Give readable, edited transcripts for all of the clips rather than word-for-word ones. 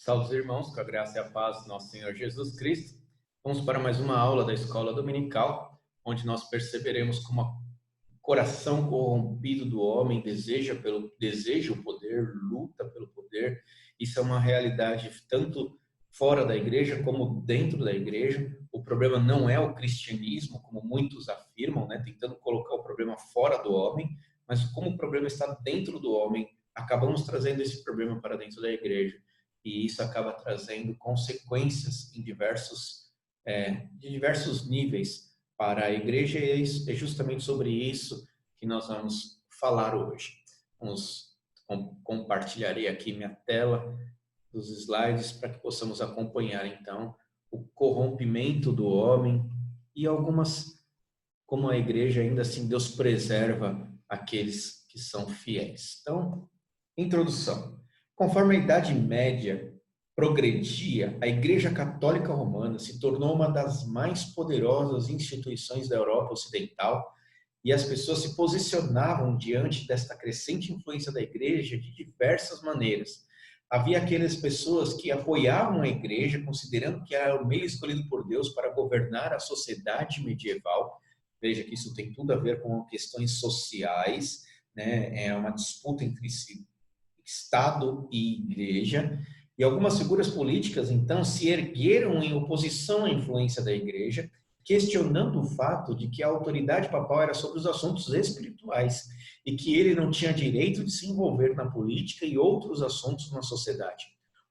Salve os irmãos, com a graça e a paz do nosso Senhor Jesus Cristo. Vamos para mais uma aula da Escola Dominical, onde nós perceberemos como o coração corrompido do homem deseja o poder, luta pelo poder. Isso é uma realidade tanto fora da igreja como dentro da igreja. O problema não é o cristianismo, como muitos afirmam, né, tentando colocar o problema fora do homem, mas como o problema está dentro do homem, acabamos trazendo esse problema para dentro da igreja. E isso acaba trazendo consequências em de diversos níveis para a igreja, e é justamente sobre isso que nós vamos falar hoje. Compartilharei aqui minha tela dos slides para que possamos acompanhar, então, o corrompimento do homem e como a igreja ainda assim, Deus preserva aqueles que são fiéis. Então, introdução. Conforme a Idade Média progredia, a Igreja Católica Romana se tornou uma das mais poderosas instituições da Europa Ocidental, e as pessoas se posicionavam diante desta crescente influência da Igreja de diversas maneiras. Havia aquelas pessoas que apoiavam a Igreja, considerando que era o meio escolhido por Deus para governar a sociedade medieval. Veja que isso tem tudo a ver com questões sociais, né? É uma disputa entre Estado e Igreja, e algumas figuras políticas, então, se ergueram em oposição à influência da Igreja, questionando o fato de que a autoridade papal era sobre os assuntos espirituais e que ele não tinha direito de se envolver na política e outros assuntos na sociedade.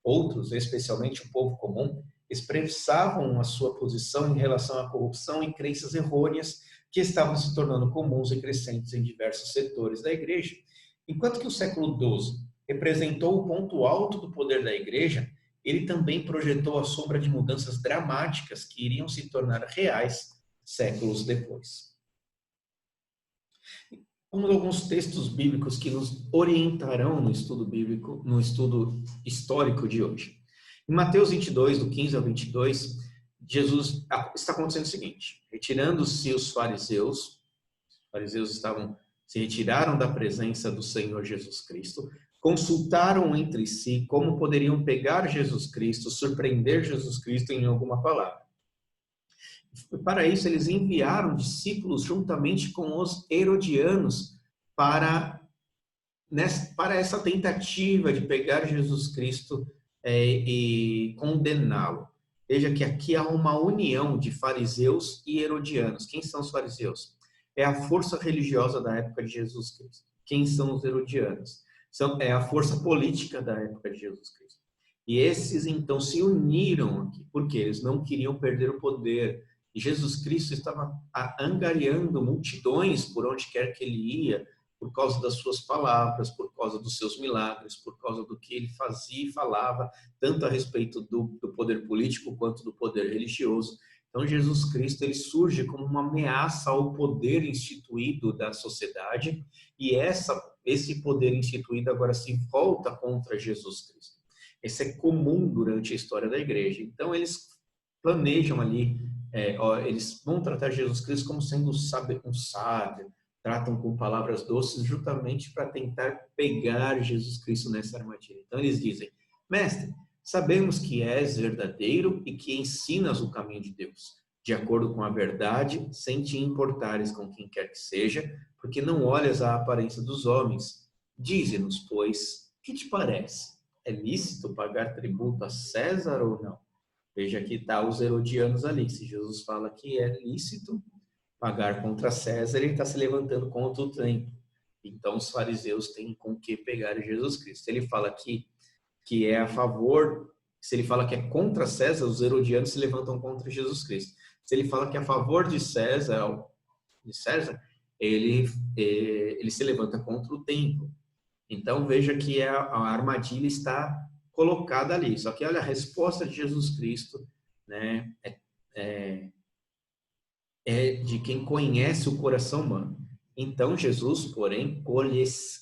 Outros, especialmente o povo comum, expressavam a sua posição em relação à corrupção e crenças errôneas que estavam se tornando comuns e crescentes em diversos setores da Igreja. Enquanto que o século XII representou o ponto alto do poder da igreja, ele também projetou a sombra de mudanças dramáticas que iriam se tornar reais séculos depois. Vamos a alguns textos bíblicos que nos orientarão no estudo bíblico, no estudo histórico de hoje. Em Mateus 22, do 15 ao 22, está acontecendo o seguinte: retirando-se os fariseus se retiraram da presença do Senhor Jesus Cristo, consultaram entre si como poderiam pegar Jesus Cristo, surpreender Jesus Cristo em alguma palavra. Para isso, eles enviaram discípulos juntamente com os herodianos para essa tentativa de pegar Jesus Cristo e condená-lo. Veja que aqui há uma união de fariseus e herodianos. Quem são os fariseus? É a força religiosa da época de Jesus Cristo. Quem são os herodianos? É a força política da época de Jesus Cristo. E esses, então, se uniram aqui, porque eles não queriam perder o poder. E Jesus Cristo estava angariando multidões por onde quer que ele ia, por causa das suas palavras, por causa dos seus milagres, por causa do que ele fazia e falava, tanto a respeito do poder político quanto do poder religioso. Então, Jesus Cristo ele surge como uma ameaça ao poder instituído da sociedade, e esse poder instituído agora se volta contra Jesus Cristo. Isso é comum durante a história da igreja. Então, eles planejam ali, eles vão tratar Jesus Cristo como sendo um sábio, tratam com palavras doces justamente para tentar pegar Jesus Cristo nessa armadilha. Então, eles dizem: mestre, sabemos que és verdadeiro e que ensinas o caminho de Deus, de acordo com a verdade, sem te importares com quem quer que seja, porque não olhas a aparência dos homens. Dize-nos, pois, que te parece? É lícito pagar tributo a César ou não? Veja que está os herodianos ali. Se Jesus fala que é lícito pagar contra César, ele está se levantando contra o templo. Então, os fariseus têm com que pegar Jesus Cristo. Se ele fala que é a favor, se ele fala que é contra César, os herodianos se levantam contra Jesus Cristo. Se ele fala que é a favor de César, ele se levanta contra o templo. Então, veja que a armadilha está colocada ali. Só que olha, a resposta de Jesus Cristo, né, é de quem conhece o coração humano. Então, Jesus, porém,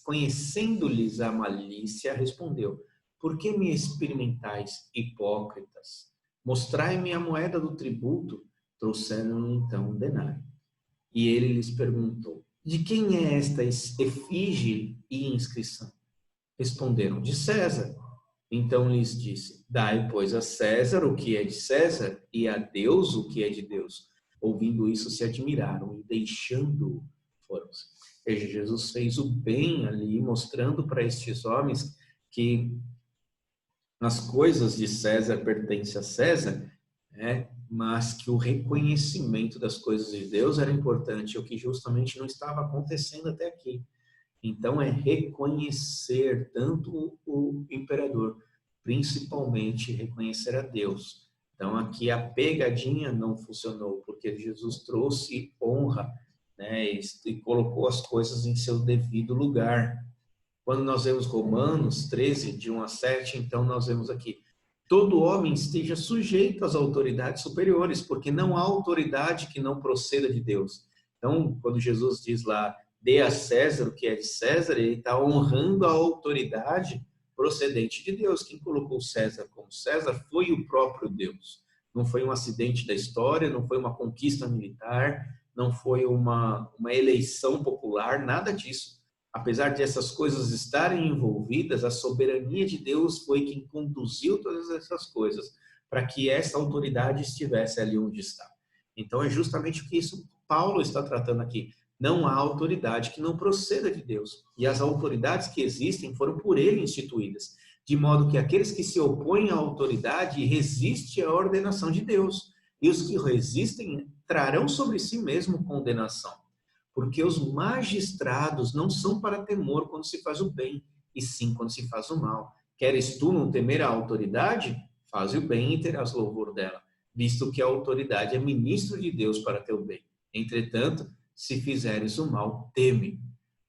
conhecendo-lhes a malícia, respondeu: por que me experimentais, hipócritas? Mostrai-me a moeda do tributo. Trouxeram-lhe então um denário. E ele lhes perguntou: de quem é esta efígie e inscrição? Responderam: de César. Então lhes disse: dai, pois, a César o que é de César e a Deus o que é de Deus. Ouvindo isso, se admiraram e deixando-o, foram-se. Veja, Jesus fez o bem ali, mostrando para estes homens que as coisas de César pertencem a César, né? Mas que o reconhecimento das coisas de Deus era importante, o que justamente não estava acontecendo até aqui. Então, é reconhecer tanto o imperador, principalmente reconhecer a Deus. Então, aqui a pegadinha não funcionou, porque Jesus trouxe honra, né, e colocou as coisas em seu devido lugar. Quando nós vemos Romanos 13, de 1 a 7, então nós vemos aqui: todo homem esteja sujeito às autoridades superiores, porque não há autoridade que não proceda de Deus. Então, quando Jesus diz lá, dê a César o que é de César, ele está honrando a autoridade procedente de Deus. Quem colocou César como César foi o próprio Deus. Não foi um acidente da história, não foi uma conquista militar, não foi uma eleição popular, nada disso. Apesar de essas coisas estarem envolvidas, a soberania de Deus foi quem conduziu todas essas coisas para que essa autoridade estivesse ali onde está. Então, é justamente o que isso Paulo está tratando aqui. Não há autoridade que não proceda de Deus. E as autoridades que existem foram por ele instituídas, de modo que aqueles que se opõem à autoridade resistem à ordenação de Deus. E os que resistem trarão sobre si mesmo condenação. Porque os magistrados não são para temor quando se faz o bem, e sim quando se faz o mal. Queres tu não temer a autoridade? Faze o bem e terás louvor dela, visto que a autoridade é ministro de Deus para teu bem. Entretanto, se fizeres o mal, teme.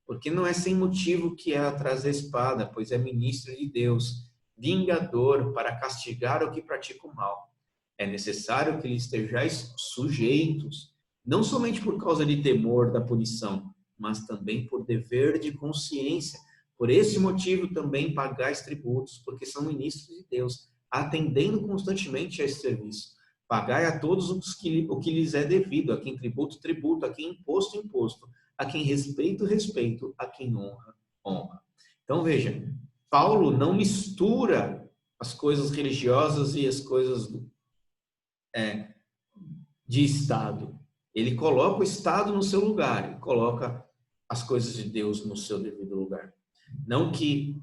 Porque não é sem motivo que ela traz a espada, pois é ministro de Deus, vingador para castigar o que pratica o mal. É necessário que lhe estejais sujeitos, não somente por causa de temor da punição, mas também por dever de consciência. Por esse motivo também pagais tributos, porque são ministros de Deus, atendendo constantemente a esse serviço. Pagai a todos o que lhes é devido, a quem tributo, tributo, a quem imposto, imposto, a quem respeito, respeito, a quem honra, honra. Então veja, Paulo não mistura as coisas religiosas e as coisas de Estado. Ele coloca o Estado no seu lugar e coloca as coisas de Deus no seu devido lugar. Não que,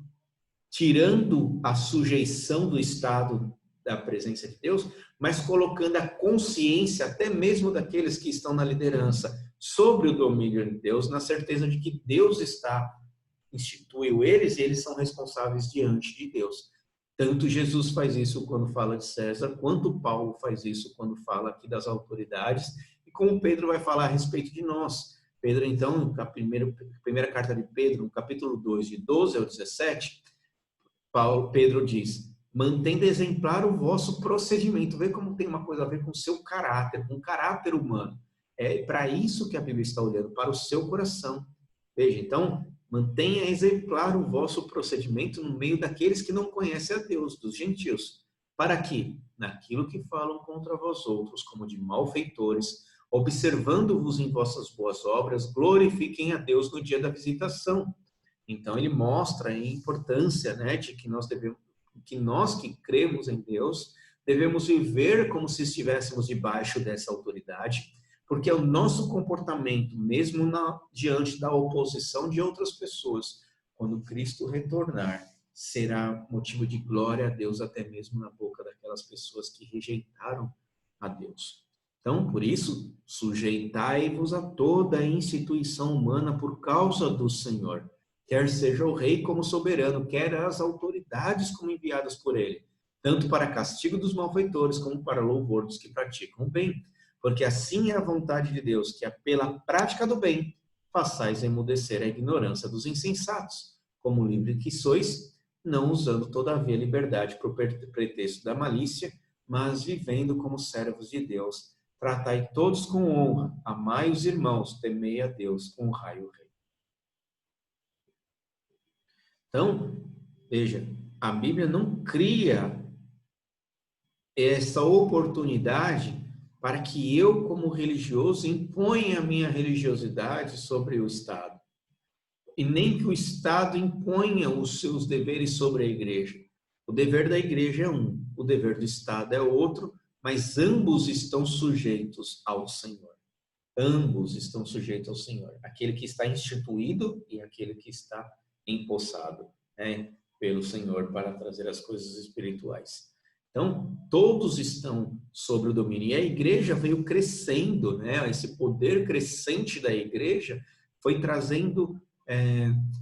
tirando a sujeição do Estado da presença de Deus, mas colocando a consciência, até mesmo daqueles que estão na liderança, sobre o domínio de Deus, na certeza de que Deus instituiu eles e eles são responsáveis diante de Deus. Tanto Jesus faz isso quando fala de César, quanto Paulo faz isso quando fala aqui das autoridades, e como Pedro vai falar a respeito de nós. Pedro, então, na primeira carta de Pedro, no capítulo 2, de 12 ao 17, Pedro diz: mantendo exemplar o vosso procedimento. Vê como tem uma coisa a ver com o seu caráter, com o caráter humano. É para isso que a Bíblia está olhando, para o seu coração. Veja, então, mantenha exemplar o vosso procedimento no meio daqueles que não conhecem a Deus, dos gentios, para que, naquilo que falam contra vós outros, como de malfeitores, observando-vos em vossas boas obras, glorifiquem a Deus no dia da visitação. Então, ele mostra a importância, né, de que nós que cremos em Deus, devemos viver como se estivéssemos debaixo dessa autoridade, porque é o nosso comportamento, mesmo diante da oposição de outras pessoas, quando Cristo retornar, será motivo de glória a Deus, até mesmo na boca daquelas pessoas que rejeitaram a Deus. Então, por isso, sujeitai-vos a toda a instituição humana por causa do Senhor, quer seja o rei como soberano, quer as autoridades como enviadas por ele, tanto para castigo dos malfeitores como para louvor dos que praticam o bem. Porque assim é a vontade de Deus, que pela prática do bem façais emudecer a ignorância dos insensatos, como livres que sois, não usando todavia a liberdade por pretexto da malícia, mas vivendo como servos de Deus. Tratai todos com honra, amai os irmãos, temei a Deus, honrai o rei. Então, veja, a Bíblia não cria essa oportunidade para que eu, como religioso, imponha a minha religiosidade sobre o Estado. E nem que o Estado imponha os seus deveres sobre a igreja. O dever da igreja é um, o dever do Estado é outro, mas ambos estão sujeitos ao Senhor. Ambos estão sujeitos ao Senhor. Aquele que está instituído e aquele que está empossado, né, pelo Senhor para trazer as coisas espirituais. Então, todos estão sobre o domínio. E a igreja veio crescendo, né? Esse poder crescente da igreja foi trazendo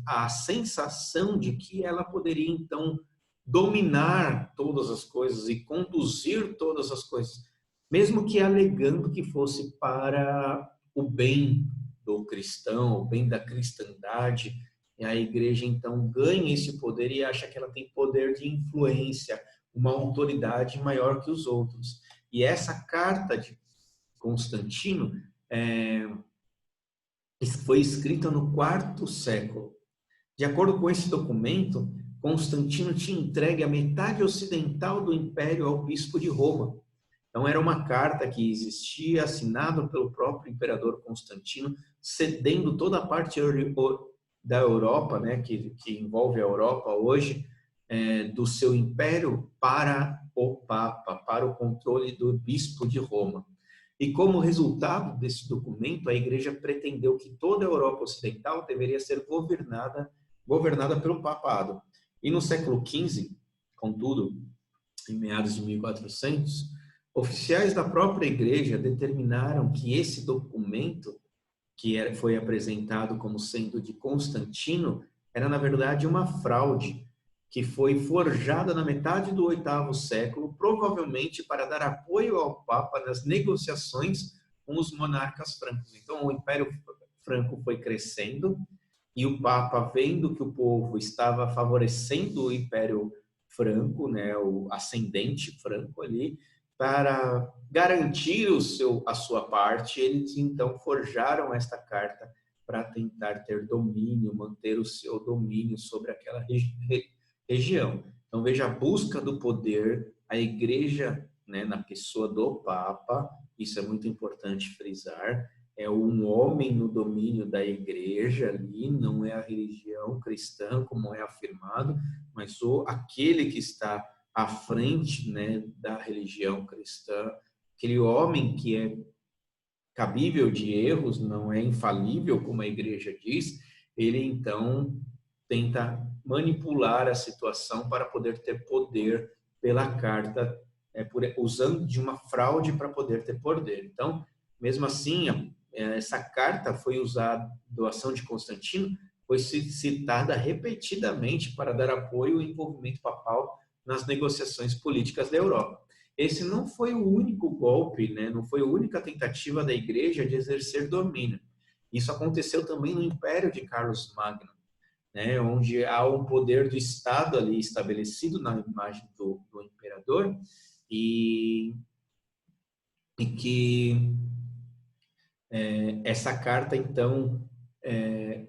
a sensação de que ela poderia, então, dominar todas as coisas e conduzir todas as coisas, mesmo que alegando que fosse para o bem do cristão, o bem da cristandade. E a igreja, então, ganha esse poder e acha que ela tem poder de influência, uma autoridade maior que os outros. E essa carta de Constantino foi escrita no IV século. De acordo com esse documento, Constantino tinha entregue a metade ocidental do império ao bispo de Roma. Então, era uma carta que existia, assinada pelo próprio imperador Constantino, cedendo toda a parte da Europa, né, que envolve a Europa hoje, do seu império para o Papa, para o controle do bispo de Roma. E como resultado desse documento, a igreja pretendeu que toda a Europa ocidental deveria ser governada pelo papado. E no século XV, contudo, em meados de 1400, oficiais da própria igreja determinaram que esse documento, que foi apresentado como sendo de Constantino, era na verdade uma fraude, que foi forjada na metade do VIII século, provavelmente para dar apoio ao Papa nas negociações com os monarcas francos. Então, o Império Franco foi crescendo e o Papa, vendo que o povo estava favorecendo o Império Franco, né, o ascendente franco ali, para garantir a sua parte, eles então forjaram esta carta para tentar ter domínio, manter o seu domínio sobre aquela região. Então, veja, a busca do poder, a igreja, né, na pessoa do Papa, isso é muito importante frisar, é um homem no domínio da igreja ali, não é a religião cristã, como é afirmado, mas aquele que está à frente, né, da religião cristã, aquele homem que é cabível de erros, não é infalível, como a igreja diz, ele então tenta manipular a situação para poder ter poder pela carta, usando de uma fraude para poder ter poder. Então, mesmo assim, essa carta foi usada, doação de Constantino, foi citada repetidamente para dar apoio ao envolvimento papal nas negociações políticas da Europa. Esse não foi o único golpe, né? Não foi a única tentativa da igreja de exercer domínio. Isso aconteceu também no Império de Carlos Magno, né? Onde há um poder do Estado ali estabelecido na imagem do imperador e que essa carta, então,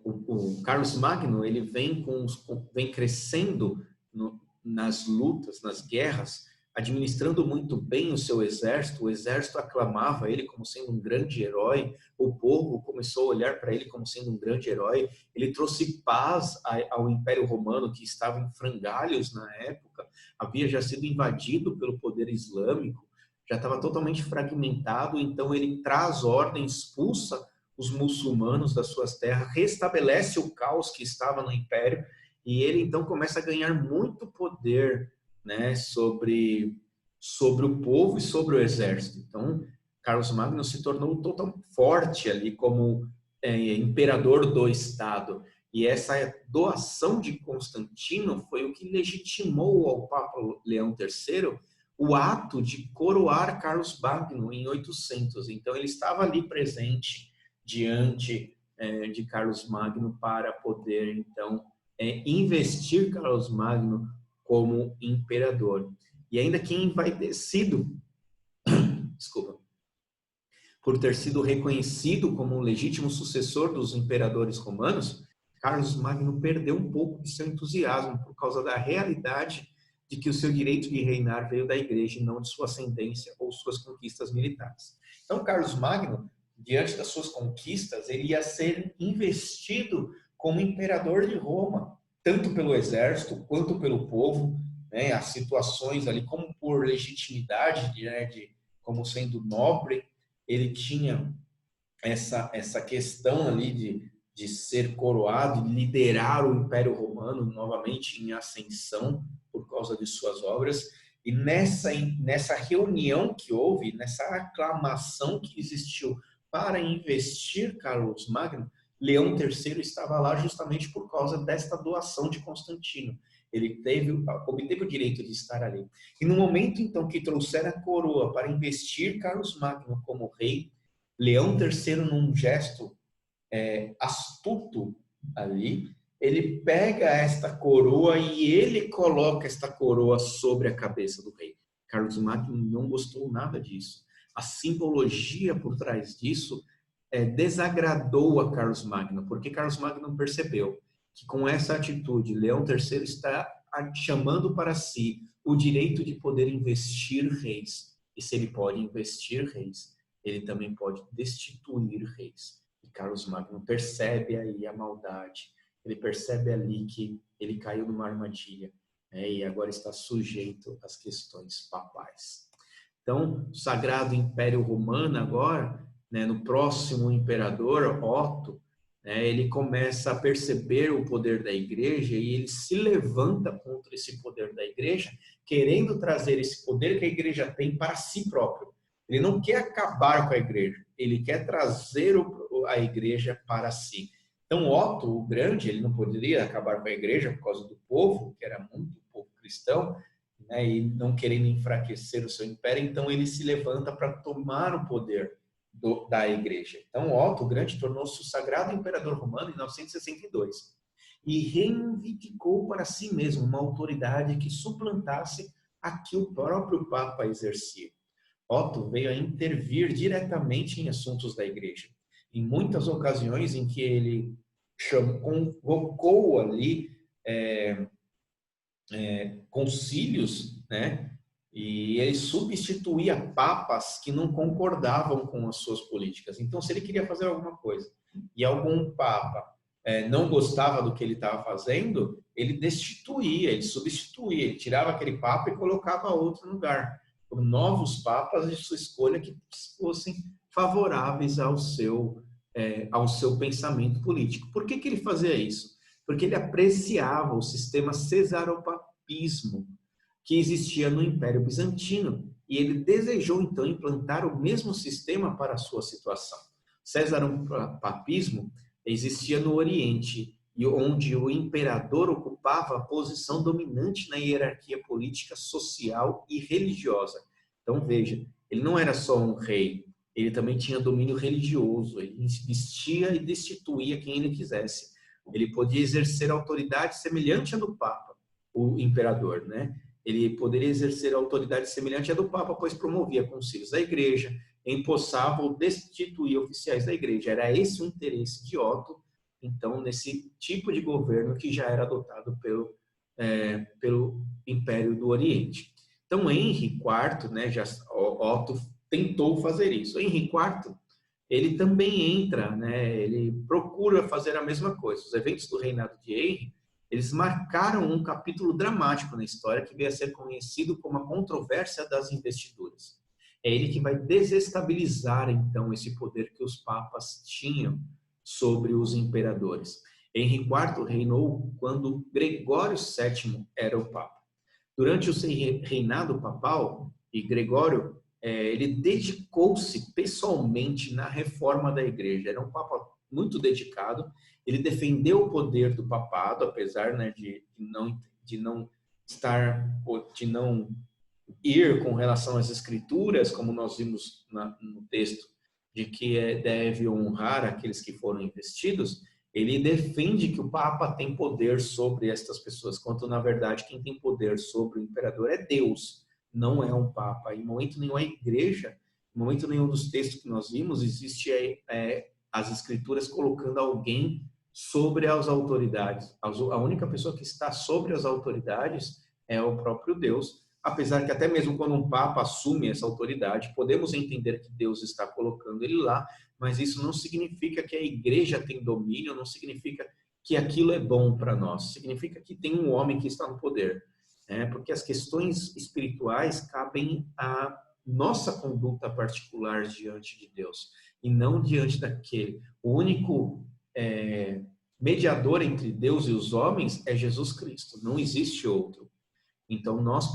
o Carlos Magno, ele vem crescendo nas lutas, nas guerras, administrando muito bem o seu exército. O exército aclamava ele como sendo um grande herói, o povo começou a olhar para ele como sendo um grande herói. Ele trouxe paz ao Império Romano, que estava em frangalhos na época, havia já sido invadido pelo poder islâmico, já estava totalmente fragmentado. Então ele traz ordem, expulsa os muçulmanos das suas terras, restabelece o caos que estava no Império, e ele então começa a ganhar muito poder, né, sobre o povo e sobre o exército. Então, Carlos Magno se tornou totalmente forte ali como imperador do Estado. E essa doação de Constantino foi o que legitimou ao Papa Leão III o ato de coroar Carlos Magno em 800. Então, ele estava ali presente diante de Carlos Magno para poder, então, investir Carlos Magno como imperador. E ainda quem vai ter sido, por ter sido reconhecido como um legítimo sucessor dos imperadores romanos, Carlos Magno perdeu um pouco de seu entusiasmo por causa da realidade de que o seu direito de reinar veio da igreja e não de sua ascendência ou suas conquistas militares. Então, Carlos Magno, diante das suas conquistas, ele ia ser investido como imperador de Roma, tanto pelo exército quanto pelo povo. né, as situações ali, como por legitimidade, né, como sendo nobre, ele tinha essa questão ali de ser coroado, de liderar o Império Romano novamente em ascensão por causa de suas obras. E nessa reunião que houve, nessa aclamação que existiu para investir Carlos Magno, Leão III estava lá justamente por causa desta doação de Constantino. Ele obteve o direito de estar ali. E no momento, então, que trouxeram a coroa para investir Carlos Magno como rei, Leão III, num gesto astuto ali, ele pega esta coroa e ele coloca esta coroa sobre a cabeça do rei. Carlos Magno não gostou nada disso. A simbologia por trás disso desagradou a Carlos Magno, porque Carlos Magno percebeu que com essa atitude, Leão III está chamando para si o direito de poder investir reis. E se ele pode investir reis, ele também pode destituir reis. E Carlos Magno percebe aí a maldade, ele percebe ali que ele caiu numa armadilha, né, e agora está sujeito às questões papais. Então, o Sagrado Império Romano agora, né, no próximo imperador, Otto, né, ele começa a perceber o poder da igreja e ele se levanta contra esse poder da igreja, querendo trazer esse poder que a igreja tem para si próprio. Ele não quer acabar com a igreja, ele quer trazer a igreja para si. Então, Otto, o Grande, ele não poderia acabar com a igreja por causa do povo, que era muito povo cristão, né, e não querendo enfraquecer o seu império, então ele se levanta para tomar o poder da igreja. Então, Otto, o Grande, tornou-se o Sagrado Imperador Romano em 962 e reivindicou para si mesmo uma autoridade que suplantasse a que o próprio Papa exercia. Otto veio a intervir diretamente em assuntos da igreja. Em muitas ocasiões em que ele convocou ali concílios, né? E ele substituía papas que não concordavam com as suas políticas. Então, se ele queria fazer alguma coisa e algum papa não gostava do que ele estava fazendo, ele destituía, ele substituía, ele tirava aquele papa e colocava outro no lugar, por novos papas de sua escolha que fossem favoráveis ao seu pensamento político. Por que ele fazia isso? Porque ele apreciava o sistema cesaropapismo que existia no Império Bizantino e ele desejou então implantar o mesmo sistema para a sua situação. Cesaropapismo existia no Oriente e onde o imperador ocupava a posição dominante na hierarquia política, social e religiosa. Então veja, ele não era só um rei, ele também tinha domínio religioso, ele vestia e destituía quem ele quisesse. Ele podia exercer autoridade semelhante à do Papa, o imperador, né? Ele poderia exercer autoridade semelhante à do Papa, pois promovia concílios da igreja, empossava ou destituía oficiais da igreja. Era esse o interesse de Otto, então, nesse tipo de governo que já era adotado pelo Império do Oriente. Então, Henri IV, né, Otto tentou fazer isso. Henri IV, ele também entra, né, ele procura fazer a mesma coisa. Os eventos do reinado de Henri, eles marcaram um capítulo dramático na história que veio a ser conhecido como a controvérsia das investiduras. É ele que vai desestabilizar, então, esse poder que os papas tinham sobre os imperadores. Henri IV reinou quando Gregório VII era o papa. Durante o seu reinado papal, e Gregório, ele dedicou-se pessoalmente na reforma da igreja. Era um papa muito dedicado. Ele defendeu o poder do papado, apesar, né, de não ir com relação às escrituras, como nós vimos no texto, de que deve honrar aqueles que foram investidos. Ele defende que o Papa tem poder sobre estas pessoas, quando na verdade quem tem poder sobre o imperador é Deus, não é um Papa. Em momento nenhum a igreja, em momento nenhum dos textos que nós vimos, existe as escrituras colocando alguém sobre as autoridades. A única pessoa que está sobre as autoridades é o próprio Deus, apesar que até mesmo quando um Papa assume essa autoridade, podemos entender que Deus está colocando ele lá, mas isso não significa que a igreja tem domínio, não significa que aquilo é bom para nós, significa que tem um homem que está no poder. né? Porque as questões espirituais cabem à nossa conduta particular diante de Deus e não diante daquele. O único mediador entre Deus e os homens é Jesus Cristo, não existe outro. Então nós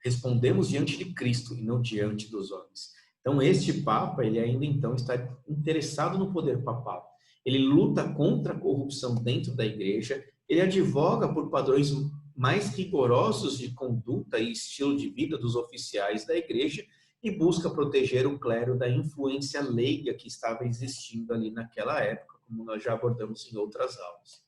respondemos diante de Cristo e não diante dos homens. Então este Papa, ele ainda então está interessado no poder papal. Ele luta contra a corrupção dentro da igreja, ele advoga por padrões mais rigorosos de conduta e estilo de vida dos oficiais da igreja e busca proteger o clero da influência leiga que estava existindo ali naquela época, como nós já abordamos em outras aulas.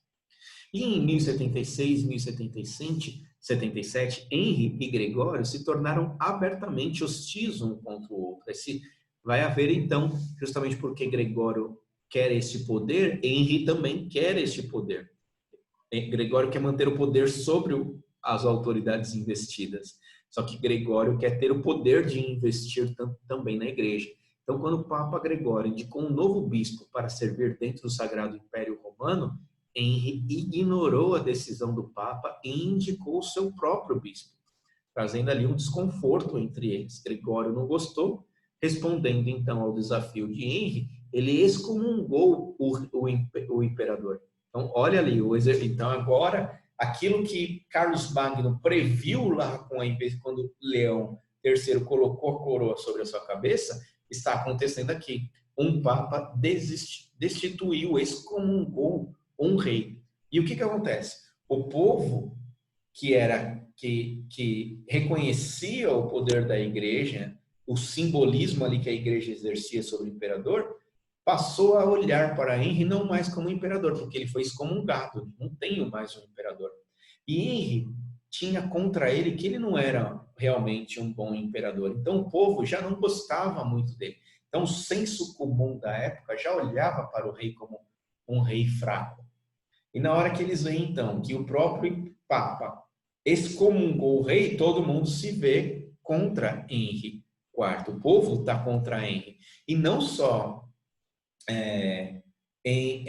E em 1076 e 1077, Henri e Gregório se tornaram abertamente hostis um contra o outro. Vai haver, então, justamente porque Gregório quer este poder, Henri também quer este poder. Gregório quer manter o poder sobre as autoridades investidas. Só que Gregório quer ter o poder de investir também na igreja. Então, quando o Papa Gregório indicou um novo bispo para servir dentro do Sagrado Império Romano, Henri ignorou a decisão do Papa e indicou o seu próprio bispo, trazendo ali um desconforto entre eles. Gregório não gostou, respondendo então ao desafio de Henri, ele excomungou o imperador. Então, olha ali, então agora, aquilo que Carlos Magno previu lá quando Leão III colocou a coroa sobre a sua cabeça, está acontecendo aqui. Um Papa destituiu, excomungou um rei. E o que acontece? O povo que reconhecia o poder da igreja, o simbolismo ali que a igreja exercia sobre o imperador, passou a olhar para Henri não mais como imperador, porque ele foi excomungado, não tem mais um imperador. E Henri tinha contra ele que ele não era realmente um bom imperador. Então o povo já não gostava muito dele. Então o senso comum da época já olhava para o rei como um rei fraco. E na hora que eles veem, então, que o próprio Papa excomungou o rei, todo mundo se vê contra Henri IV. O povo está contra Henri. E não só e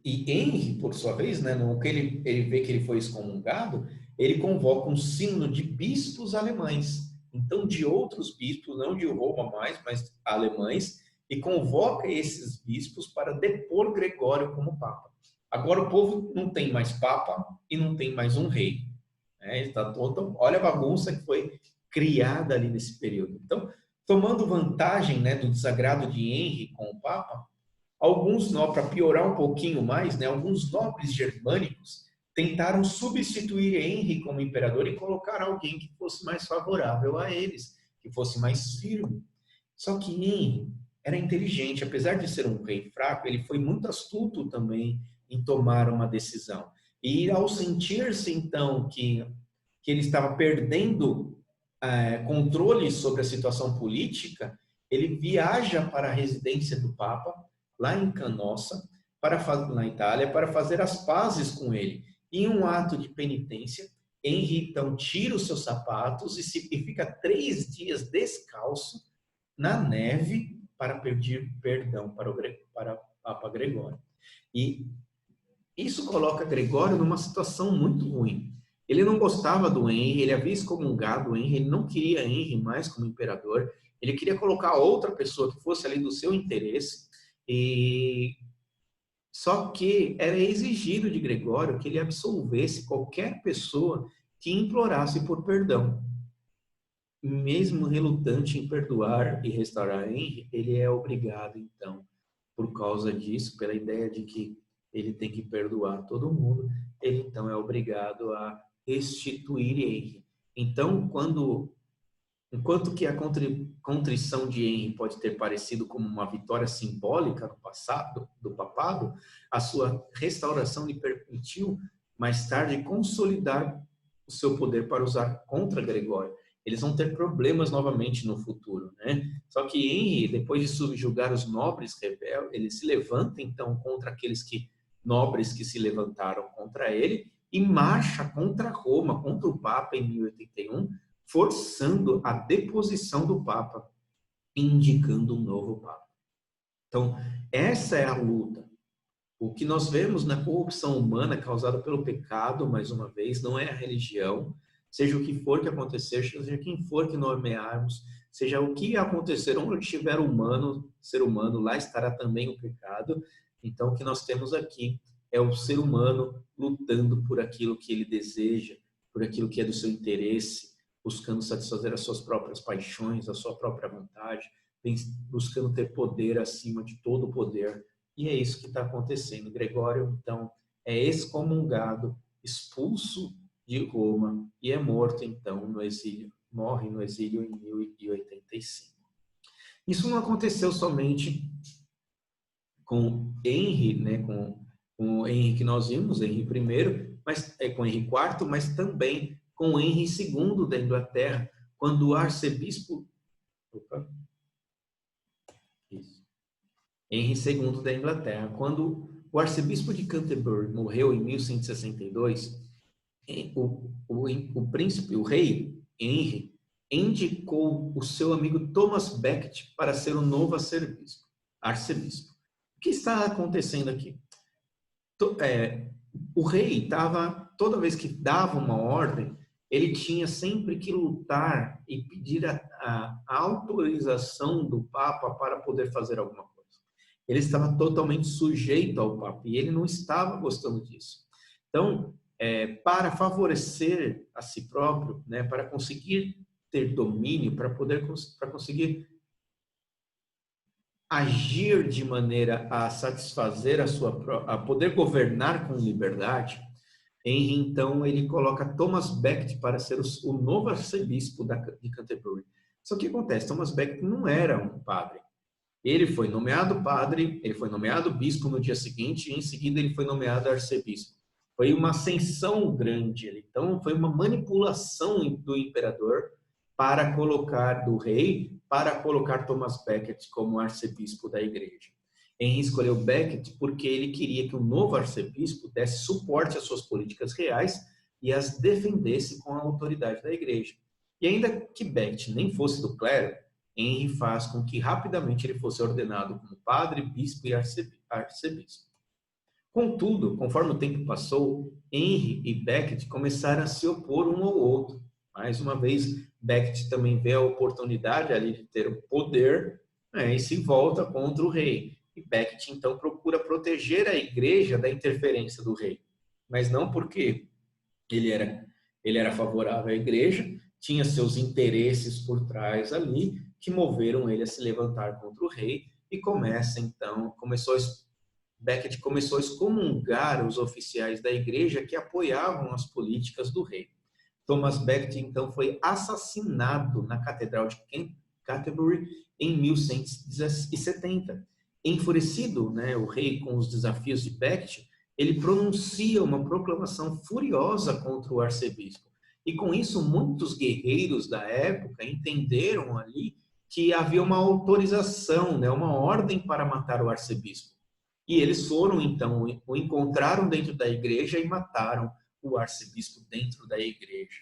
Henri, por sua vez, né, no que ele vê que ele foi excomungado, ele convoca um sínodo de bispos alemães. Então, de outros bispos, não de Roma mais, mas alemães, e convoca esses bispos para depor Gregório como papa. Agora o povo não tem mais papa e não tem mais um rei. Olha a bagunça que foi criada ali nesse período. Então, tomando vantagem, né, do desagrado de Henri com o papa, para piorar um pouquinho mais, né, alguns nobres germânicos tentaram substituir Henri como imperador e colocar alguém que fosse mais favorável a eles, que fosse mais firme. Só que Henri era inteligente, apesar de ser um rei fraco, ele foi muito astuto também em tomar uma decisão. E ao sentir-se, então, que ele estava perdendo controle sobre a situação política, ele viaja para a residência do Papa, lá em Canossa, na Itália, para fazer as pazes com ele. E em um ato de penitência, Henri, então, tira os seus sapatos e fica 3 dias descalço na neve para pedir perdão para o Papa Gregório. E isso coloca Gregório numa situação muito ruim. Ele não gostava do Henri, ele havia excomungado o Henri, ele não queria Henri mais como imperador, ele queria colocar outra pessoa que fosse ali do seu interesse, só que era exigido de Gregório que ele absolvesse qualquer pessoa que implorasse por perdão. Mesmo relutante em perdoar e restaurar Henri, ele é obrigado, então, por causa disso, pela ideia de que ele tem que perdoar todo mundo, ele então é obrigado a restituir Henri. Então, enquanto que a contrição de Henri pode ter parecido como uma vitória simbólica no passado do papado, a sua restauração lhe permitiu mais tarde consolidar o seu poder para usar contra Gregório. Eles vão ter problemas novamente no futuro, né? Só que Henri, depois de subjugar os nobres rebeldes, ele se levanta então contra aqueles nobres que se levantaram contra ele e marcha contra Roma, contra o Papa em 1081, forçando a deposição do Papa, indicando um novo Papa. Então, essa é a luta. O que nós vemos na corrupção humana causada pelo pecado, mais uma vez, não é a religião, seja o que for que acontecer, seja quem for que nomearmos, seja o que acontecer, onde estiver humano, ser humano, lá estará também o pecado. Então, o que nós temos aqui é o ser humano lutando por aquilo que ele deseja, por aquilo que é do seu interesse, buscando satisfazer as suas próprias paixões, a sua própria vontade, buscando ter poder acima de todo o poder. E é isso que está acontecendo. Gregório, então, é excomungado, expulso de Roma e é morto, então, no exílio. Morre no exílio em 1085. Isso não aconteceu somente com Henry, né, com o Henry que nós vimos, Henry I, mas com Henry IV, mas também com Henry II da Inglaterra, quando o arcebispo Henry II da Inglaterra, quando o arcebispo de Canterbury morreu em 1162, o príncipe, o rei Henry, indicou o seu amigo Thomas Becket para ser o novo arcebispo. O que está acontecendo aqui? O rei estava, toda vez que dava uma ordem, ele tinha sempre que lutar e pedir a autorização do Papa para poder fazer alguma coisa. Ele estava totalmente sujeito ao Papa e ele não estava gostando disso. Então, para favorecer a si próprio, né, para conseguir ter domínio, para conseguir agir de maneira a satisfazer a poder governar com liberdade, Henry, então, ele coloca Thomas Becket para ser o novo arcebispo de Canterbury. Só que o que acontece? Thomas Becket não era um padre. Ele foi nomeado padre, ele foi nomeado bispo no dia seguinte e em seguida ele foi nomeado arcebispo. Foi uma ascensão grande, então foi uma manipulação do imperador para colocar, do rei, para colocar Thomas Becket como arcebispo da igreja. Henry escolheu Becket porque ele queria que o novo arcebispo desse suporte às suas políticas reais e as defendesse com a autoridade da igreja. E ainda que Becket nem fosse do clero, Henry faz com que rapidamente ele fosse ordenado como padre, bispo e arcebispo. Contudo, conforme o tempo passou, Henry e Becket começaram a se opor um ao outro. Mais uma vez, Becket também vê a oportunidade ali de ter o poder, né, e se volta contra o rei. E Becket, então, procura proteger a igreja da interferência do rei. Mas não porque ele era favorável à igreja, tinha seus interesses por trás ali, que moveram ele a se levantar contra o rei e Becket começou a excomungar os oficiais da igreja que apoiavam as políticas do rei. Thomas Becket, então, foi assassinado na Catedral de Canterbury em 1170. Enfurecido, né, o rei com os desafios de Becket, ele pronuncia uma proclamação furiosa contra o arcebispo. E com isso, muitos guerreiros da época entenderam ali que havia uma autorização, né, uma ordem para matar o arcebispo. E eles foram, então, o encontraram dentro da igreja e mataram o arcebispo dentro da igreja.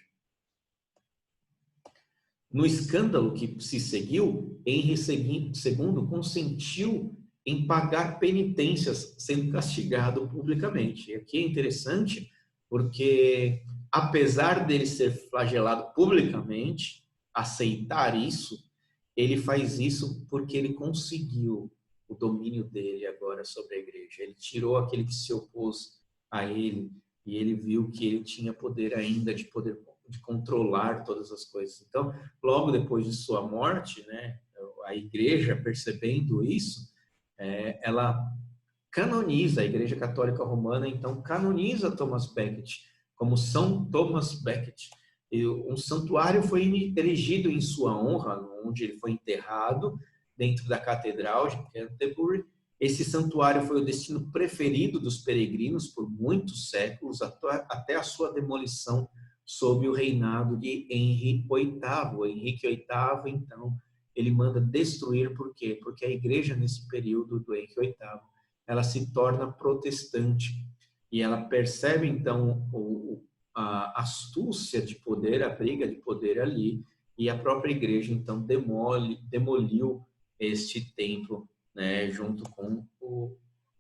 No escândalo que se seguiu, Henry II consentiu em pagar penitências, sendo castigado publicamente. E aqui é interessante, porque apesar dele ser flagelado publicamente, aceitar isso, ele faz isso porque ele conseguiu o domínio dele agora sobre a igreja. Ele tirou aquele que se opôs a ele e ele viu que ele tinha poder ainda de controlar todas as coisas. Então, logo depois de sua morte, né, a igreja, percebendo isso, ela canoniza, a Igreja Católica Romana, então, canoniza Thomas Becket como São Thomas Becket. E um santuário foi erigido em sua honra, onde ele foi enterrado, dentro da Catedral de Canterbury. Esse santuário foi o destino preferido dos peregrinos por muitos séculos, até a sua demolição sob o reinado de Henry VIII. Henrique VIII, então, ele manda destruir, por quê? Porque a igreja, nesse período do Henrique VIII, ela se torna protestante e ela percebe, então, a astúcia de poder, a briga de poder ali, e a própria igreja, então, demoliu este templo, né, junto com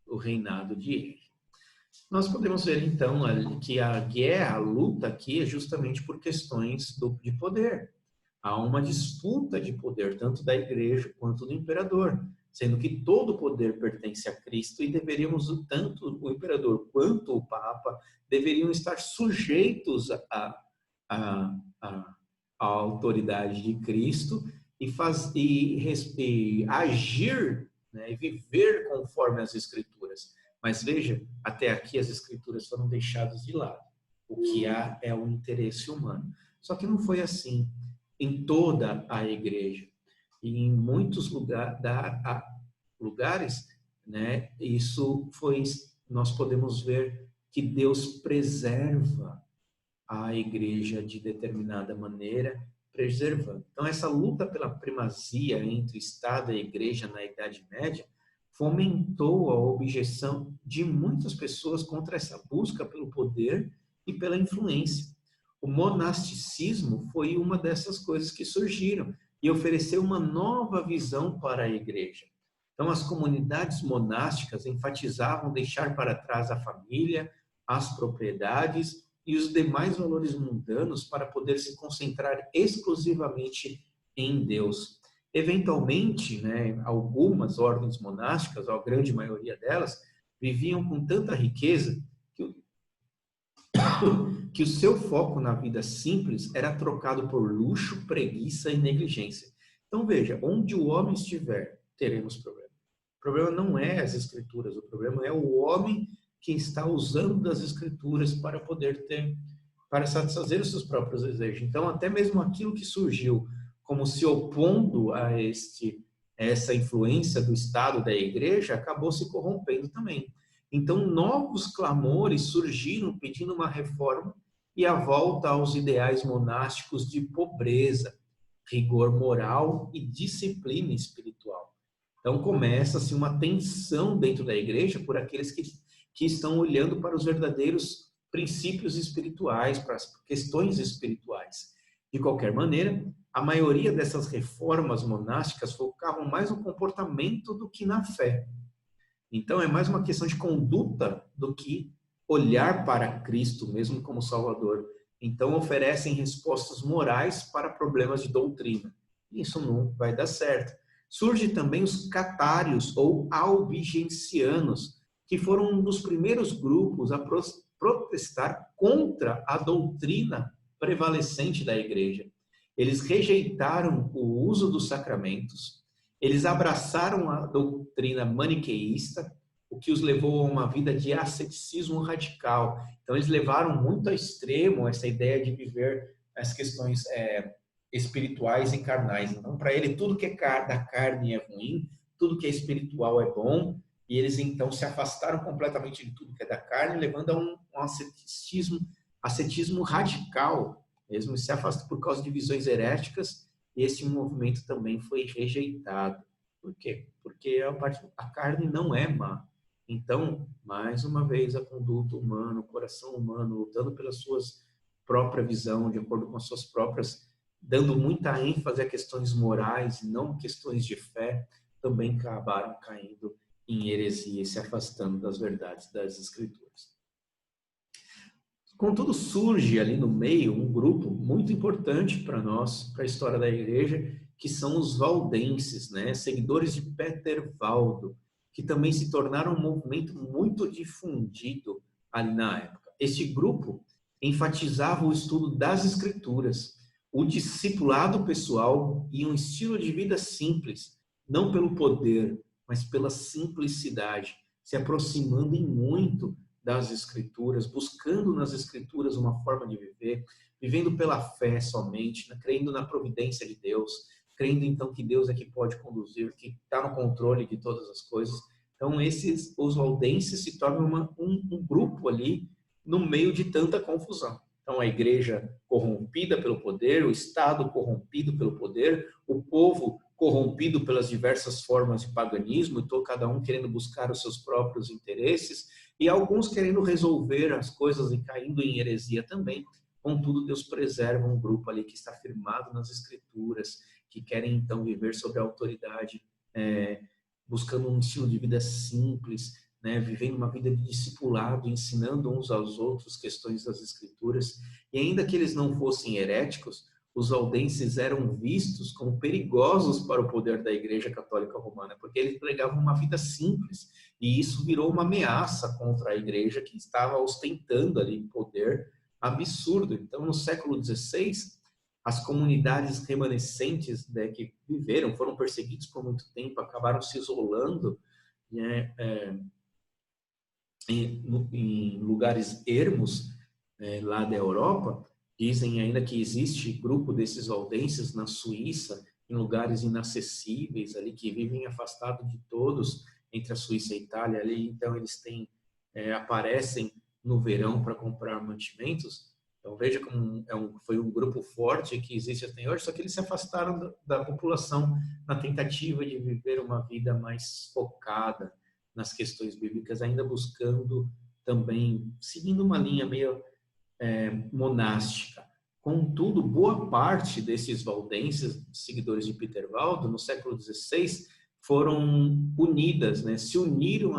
o reinado de ele. Nós podemos ver, então, que a guerra, a luta aqui é justamente por questões de poder. Há uma disputa de poder, tanto da igreja quanto do imperador, sendo que todo o poder pertence a Cristo e deveríamos, tanto o imperador quanto o Papa, deveriam estar sujeitos à autoridade de Cristo e agir, né, e viver conforme as Escrituras. Mas veja, até aqui as Escrituras foram deixadas de lado. O que há é o interesse humano. Só que não foi assim em toda a igreja. E em muitos lugares, né, nós podemos ver que Deus preserva a igreja de determinada maneira, preservando. Então, essa luta pela primazia entre Estado e igreja na Idade Média fomentou a objeção de muitas pessoas contra essa busca pelo poder e pela influência. O monasticismo foi uma dessas coisas que surgiram e ofereceu uma nova visão para a igreja. Então, as comunidades monásticas enfatizavam deixar para trás a família, as propriedades e os demais valores mundanos para poder se concentrar exclusivamente em Deus. Eventualmente, né, algumas ordens monásticas, a grande maioria delas, viviam com tanta riqueza que o seu foco na vida simples era trocado por luxo, preguiça e negligência. Então veja, onde o homem estiver, teremos problema. O problema não é as escrituras, o problema é o homem que está usando das escrituras para para satisfazer os seus próprios desejos. Então, até mesmo aquilo que surgiu como se opondo a essa influência do Estado, da igreja, acabou se corrompendo também. Então, novos clamores surgiram pedindo uma reforma e a volta aos ideais monásticos de pobreza, rigor moral e disciplina espiritual. Então, começa-se uma tensão dentro da igreja por aqueles que estão olhando para os verdadeiros princípios espirituais, para as questões espirituais. De qualquer maneira, a maioria dessas reformas monásticas focavam mais no comportamento do que na fé. Então, é mais uma questão de conduta do que olhar para Cristo mesmo como Salvador. Então, oferecem respostas morais para problemas de doutrina. Isso não vai dar certo. Surge também os catários ou albigencianos, que foram um dos primeiros grupos a protestar contra a doutrina prevalecente da igreja. Eles rejeitaram o uso dos sacramentos, eles abraçaram a doutrina maniqueísta, o que os levou a uma vida de asceticismo radical. Então, eles levaram muito ao extremo essa ideia de viver as questões espirituais e carnais. Então, para ele, tudo que é da carne é ruim, tudo que é espiritual é bom, e eles, então, se afastaram completamente de tudo que é da carne, levando a um ascetismo radical, mesmo se afastam por causa de visões heréticas. Esse movimento também foi rejeitado. Por quê? Porque a carne não é má. Então, mais uma vez, a conduta humana, o coração humano, lutando pela sua própria visão, de acordo com as suas próprias, dando muita ênfase a questões morais, não questões de fé, também acabaram caindo em heresia e se afastando das verdades das Escrituras. Contudo, surge ali no meio um grupo muito importante para nós, para a história da igreja, que são os valdenses, né? Seguidores de Peter Valdo, que também se tornaram um movimento muito difundido ali na época. Este grupo enfatizava o estudo das Escrituras, o discipulado pessoal e um estilo de vida simples, não pelo poder, mas pela simplicidade, se aproximando em muito das Escrituras, buscando nas Escrituras uma forma de viver, vivendo pela fé somente, crendo na providência de Deus, crendo então que Deus é que pode conduzir, que está no controle de todas as coisas. Então, os valdenses se tornam um grupo ali no meio de tanta confusão. Então, a igreja corrompida pelo poder, o Estado corrompido pelo poder, o povo corrompido pelas diversas formas de paganismo, então cada um querendo buscar os seus próprios interesses, e alguns querendo resolver as coisas e caindo em heresia também. Contudo, Deus preserva um grupo ali que está firmado nas Escrituras, que querem então viver sob a autoridade, buscando um estilo de vida simples, né, vivendo uma vida de discipulado, ensinando uns aos outros questões das Escrituras. E ainda que eles não fossem heréticos, os valdenses eram vistos como perigosos para o poder da Igreja Católica Romana, porque eles pregavam uma vida simples, e isso virou uma ameaça contra a Igreja, que estava ostentando ali poder absurdo. Então, no século XVI, as comunidades remanescentes, né, que viveram, foram perseguidos por muito tempo, acabaram se isolando, né, em lugares ermos, lá da Europa. Dizem ainda que existe grupo desses valdenses na Suíça, em lugares inacessíveis ali, que vivem afastados de todos, entre a Suíça e a Itália ali. Então eles aparecem no verão para comprar mantimentos. Então veja como foi um grupo forte que existe até hoje, só que eles se afastaram da população na tentativa de viver uma vida mais focada nas questões bíblicas, ainda buscando também, seguindo uma linha meio monástica. Contudo, boa parte desses valdenses, seguidores de Peter Valdo, no século XVI, foram unidas, né? Se uniram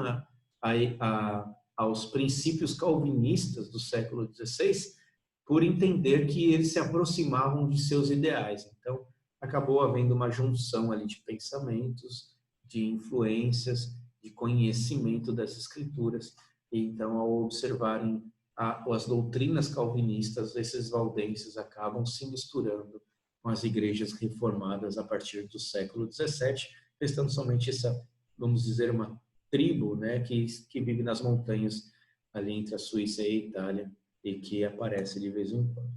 aos princípios calvinistas do século XVI, por entender que eles se aproximavam de seus ideais. Então, acabou havendo uma junção ali de pensamentos, de influências, de conhecimento das Escrituras. E então, ao observarem as doutrinas calvinistas, esses valdenses acabam se misturando com as igrejas reformadas a partir do século XVII, restando somente essa, vamos dizer, uma tribo, né, que vive nas montanhas ali entre a Suíça e a Itália e que aparece de vez em quando.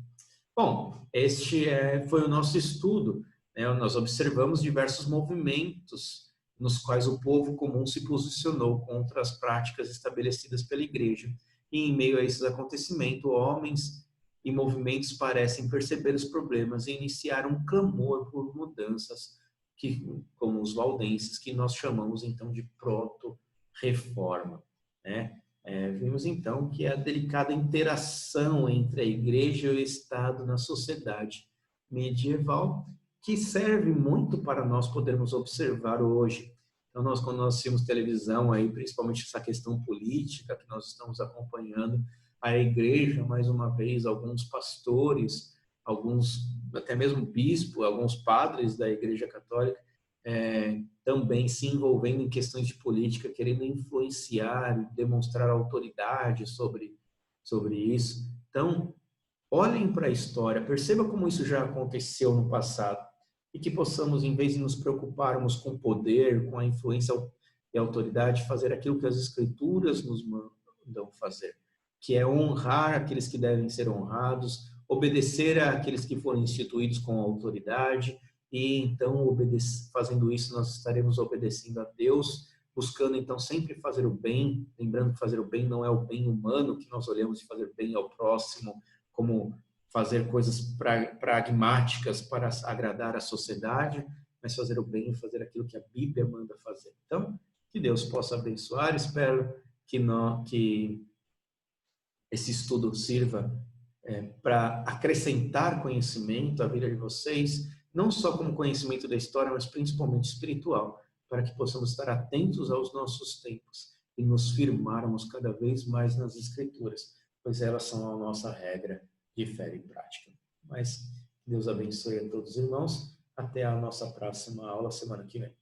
Bom, este foi o nosso estudo, né? Nós observamos diversos movimentos nos quais o povo comum se posicionou contra as práticas estabelecidas pela igreja. E em meio a esses acontecimentos, homens e movimentos parecem perceber os problemas e iniciar um clamor por mudanças, como os valdenses, que nós chamamos então de proto-reforma, né? Vimos então que a delicada interação entre a igreja e o Estado na sociedade medieval, que serve muito para nós podermos observar hoje. Então, quando nós temos televisão, aí, principalmente essa questão política que nós estamos acompanhando, a igreja, mais uma vez, alguns pastores, alguns, até mesmo bispos, alguns padres da Igreja Católica, também se envolvendo em questões de política, querendo influenciar e demonstrar autoridade sobre isso. Então, olhem para a história, perceba como isso já aconteceu no passado e que possamos, em vez de nos preocuparmos com o poder, com a influência e a autoridade, fazer aquilo que as Escrituras nos mandam fazer, que é honrar aqueles que devem ser honrados, obedecer àqueles que foram instituídos com autoridade. E então, fazendo isso, nós estaremos obedecendo a Deus, buscando então sempre fazer o bem, lembrando que fazer o bem não é o bem humano, que nós olhamos de fazer bem ao próximo, como fazer coisas pragmáticas para agradar a sociedade, mas fazer o bem e fazer aquilo que a Bíblia manda fazer. Então, que Deus possa abençoar, espero que esse estudo sirva para acrescentar conhecimento à vida de vocês, não só como conhecimento da história, mas principalmente espiritual, para que possamos estar atentos aos nossos tempos e nos firmarmos cada vez mais nas Escrituras, pois elas são a nossa regra de fé e prática. Mas Deus abençoe a todos os irmãos. Até a nossa próxima aula semana que vem.